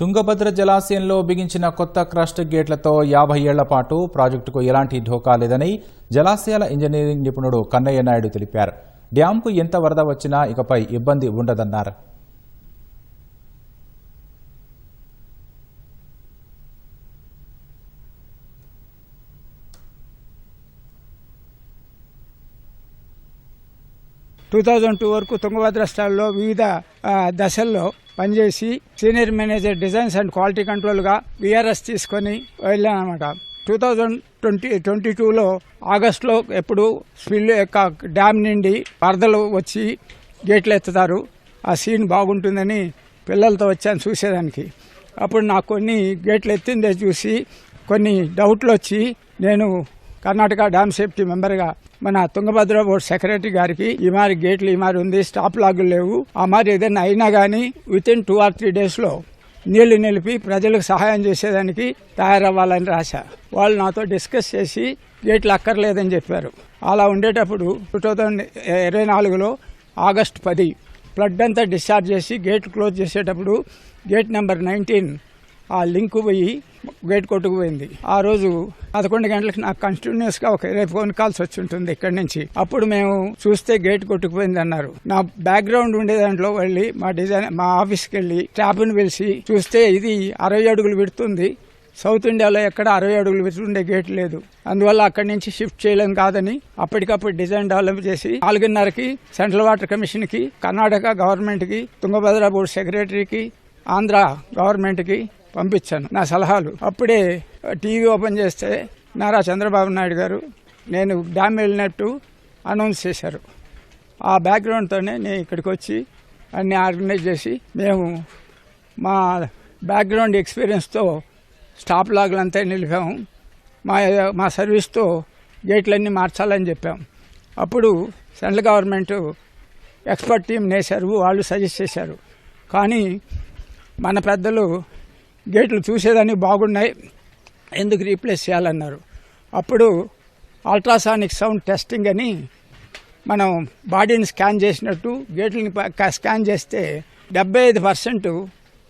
తుంగభద్ర జలాశయంలో బిగించిన కొత్త క్రస్ట్ గేట్లతో 50 ఏళ్ల పాటు ప్రాజెక్టుకు ఎలాంటి ఢోకా లేదని జలాశయాల ఇంజనీరింగ్ నిపుణుడు కన్నయ్య నాయుడు తెలిపారు. డ్యాంకు ఎంత వరద వచ్చినా ఇకపై ఇబ్బంది ఉండదన్నారు. వరకు తుంగభద్ర స్టాల్లో వివిధ దశల్లో పనిచేసి senior manager designs and quality కంట్రోల్గా VRS తీసుకొని వెళ్ళానమాట. 2022లో ఆగస్టులో ఎప్పుడు స్పిల్ యొక్క డ్యామ్ నుండి వరదలు వచ్చి గేట్లు ఎత్తుతారు, ఆ సీన్ బాగుంటుందని పిల్లలతో వచ్చాను చూసేదానికి. అప్పుడు నాకు కొన్ని గేట్లు ఎత్తిందే చూసి కొన్ని డౌట్లు వచ్చి నేను కర్ణాటక డ్యామ్ సేఫ్టీ మెంబర్గా మన తుంగభద్ర బోర్డు సెక్రటరీ గారికి ఈ మారి గేట్లు ఈ మారి ఉంది, స్టాప్ లాగులు లేవు, ఆ మారి ఏదైనా అయినా కానీ వితిన్ 2 or 3 డేస్లో నీళ్లు నిలిపి ప్రజలకు సహాయం చేసేదానికి తయారవ్వాలని రాశా. వాళ్ళు నాతో డిస్కస్ చేసి గేట్లు అక్కర్లేదని చెప్పారు. అలా ఉండేటప్పుడు 2024లో ఆగస్టు 10 ఫ్లడ్ అంతా డిశ్చార్జ్ చేసి గేట్ క్లోజ్ చేసేటప్పుడు గేట్ నెంబర్ 19 ఆ లింక్ పోయి గేట్ కొట్టుకుపోయింది. ఆ రోజు 11 గంటలకు నాకు కంటిన్యూస్గా ఒక 20 ఫోన్ కాల్స్ వచ్చి ఉంటుంది ఇక్కడి నుంచి. అప్పుడు మేము చూస్తే గేట్ కొట్టుకుపోయింది అన్నారు. నా బ్యాక్గ్రౌండ్ ఉండే దాంట్లో వెళ్ళి మా ఆఫీస్కి వెళ్ళి స్టాఫ్ని పిలిచి చూస్తే ఇది 60 అడుగులు విడుతుంది. సౌత్ ఇండియాలో ఎక్కడ 60 అడుగులు విడుతుండే గేట్ లేదు. అందువల్ల అక్కడి నుంచి షిఫ్ట్ చేయలేం కాదని అప్పటికప్పుడు డిజైన్ డెవలప్ చేసి 4:30కి సెంట్రల్ వాటర్ కమిషన్కి, కర్ణాటక గవర్నమెంట్కి, తుంగభద్ర బోర్డు సెక్రటరీకి, ఆంధ్ర గవర్నమెంట్కి పంపించాను నా సలహాలు. అప్పుడే టీవీ ఓపెన్ చేస్తే నారా చంద్రబాబు నాయుడు గారు నేను డ్యామ్ వెళ్ళినట్టు అనౌన్స్ చేశారు. ఆ బ్యాక్గ్రౌండ్తోనే నేను ఇక్కడికి వచ్చి అన్ని ఆర్గనైజ్ చేసి మేము మా బ్యాక్గ్రౌండ్ ఎక్స్పీరియన్స్తో స్టాప్ లాగులంతా నిలిపాము. మా సర్వీస్తో గేట్లన్నీ మార్చాలని చెప్పాం. అప్పుడు సెంట్రల్ గవర్నమెంట్ ఎక్స్పర్ట్ టీం నేశారు, వాళ్ళు సజెస్ట్ చేశారు. కానీ మన పెద్దలు గేట్లు చూసేదానికి బాగున్నాయి, ఎందుకు రీప్లేస్ చేయాలన్నారు. అప్పుడు అల్ట్రాసానిక్ సౌండ్ టెస్టింగ్ అని మనం బాడీని స్కాన్ చేసినట్టు గేట్లని స్కాన్ చేస్తే 75%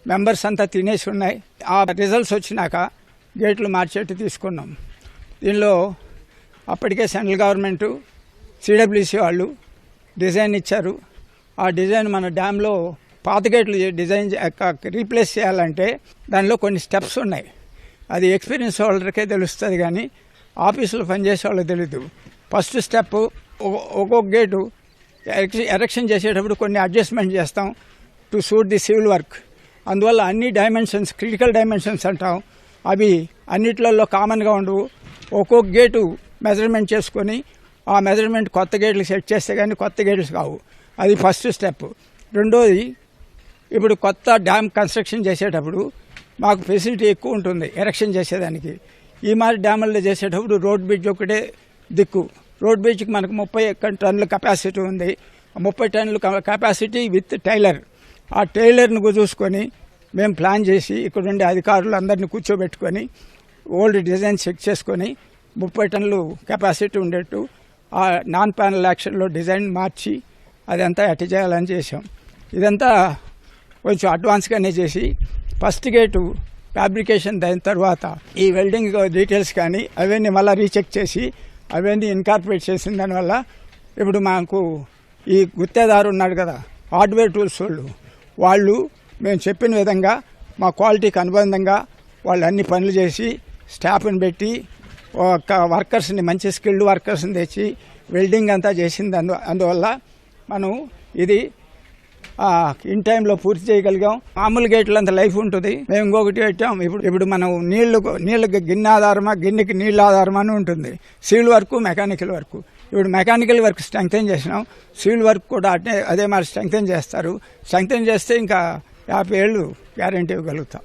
మెంబర్స్ అంతా తినేసి ఉన్నాయి. ఆ రిజల్ట్స్ వచ్చినాక గేట్లు మార్చేట్టు తీసుకున్నాం. దీనిలో అప్పటికే సెంట్రల్ గవర్నమెంటు CWC వాళ్ళు డిజైన్ ఇచ్చారు. ఆ డిజైన్ మన డ్యాంలో పాత గేట్లు డిజైన్ రీప్లేస్ చేయాలంటే దానిలో కొన్ని స్టెప్స్ ఉన్నాయి. అది ఎక్స్పీరియన్స్ హోల్డర్కే తెలుస్తుంది, కానీ ఆఫీసులో పనిచేసే వాళ్ళకి తెలీదు. ఫస్ట్ స్టెప్, ఒక్కొక్క గేటు ఎరెక్షన్ చేసేటప్పుడు కొన్ని అడ్జస్ట్మెంట్ చేస్తాం to suit the civil work. అందువల్ల అన్ని డైమెన్షన్స్, క్రిటికల్ డైమెన్షన్స్ అంటాం, అవి అన్నిట్లలో కామన్గా ఉండవు. ఒక్కొక్క గేటు మెజర్మెంట్ చేసుకొని ఆ మెజర్మెంట్ కొత్త గేట్లు సెట్ చేస్తే కానీ కొత్త గేట్లు కావు. అది ఫస్ట్ స్టెప్. రెండోది, ఇప్పుడు కొత్త డ్యామ్ కన్స్ట్రక్షన్ చేసేటప్పుడు మాకు ఫెసిలిటీ ఎక్కువ ఉంటుంది ఎరెక్షన్ చేసేదానికి. ఈ మారి డ్యాముల్లో చేసేటప్పుడు రోడ్ బ్రిడ్జ్ ఒకటే దిక్కు. రోడ్ బ్రిడ్జ్కి మనకు 30 టన్నుల కెపాసిటీ ఉంది. 30 టన్నుల కెపాసిటీ విత్ టైలర్. ఆ టైలర్ను చూసుకొని మేము ప్లాన్ చేసి ఇక్కడ ఉండే అధికారులు అందరినీ కూర్చోబెట్టుకొని ఓల్డ్ డిజైన్ చెక్ చేసుకొని 30 టన్నులు కెపాసిటీ ఉండేట్టు ఆ నాన్ ప్యానల్ యాక్షన్లో డిజైన్ మార్చి అదంతా ఎట్ట చేయాలని చేసాం. ఇదంతా కొంచెం అడ్వాన్స్గానే చేసి ఫస్ట్ గేటు ఫ్యాబ్రికేషన్ అయిన తర్వాత ఈ వెల్డింగ్ డీటెయిల్స్ కానీ అవన్నీ మళ్ళీ రీచెక్ చేసి అవన్నీ ఇన్కార్పొరేట్ చేసిన దానివల్ల ఇప్పుడు మాకు ఈ గుత్తేదారు ఉన్నాడు కదా, హార్డ్వేర్ టూల్స్ వాళ్ళు మేము చెప్పిన విధంగా మా క్వాలిటీకి అనుబంధంగా వాళ్ళు అన్ని పనులు చేసి స్టాఫ్ని పెట్టి వర్కర్స్ని, మంచి స్కిల్డ్ వర్కర్స్ని తెచ్చి వెల్డింగ్ అంతా చేసింది. అందువల్ల మనం ఇది ఇన్ టైంలో పూర్తి చేయగలిగాం. మామూలు గేట్లు అంత లైఫ్ ఉంటుంది. మేము ఇంకొకటి పెట్టాం, ఇప్పుడు మనం నీళ్ళకి గిన్నె ఆధారమా, గిన్నెకి నీళ్ళ ఆధారమా అని ఉంటుంది. Civil work, mechanical work. ఇప్పుడు మెకానికల్ వర్క్ స్ట్రెంగ్తెన్ చేసినాం, సివిల్ వర్క్ కూడా అదే మరి స్ట్రెంగ్తెన్ చేస్తారు. స్ట్రెంగ్తెన్ చేస్తే ఇంకా 50 ఏళ్ళు గ్యారెంటీ ఇవ్వగలుగుతాం.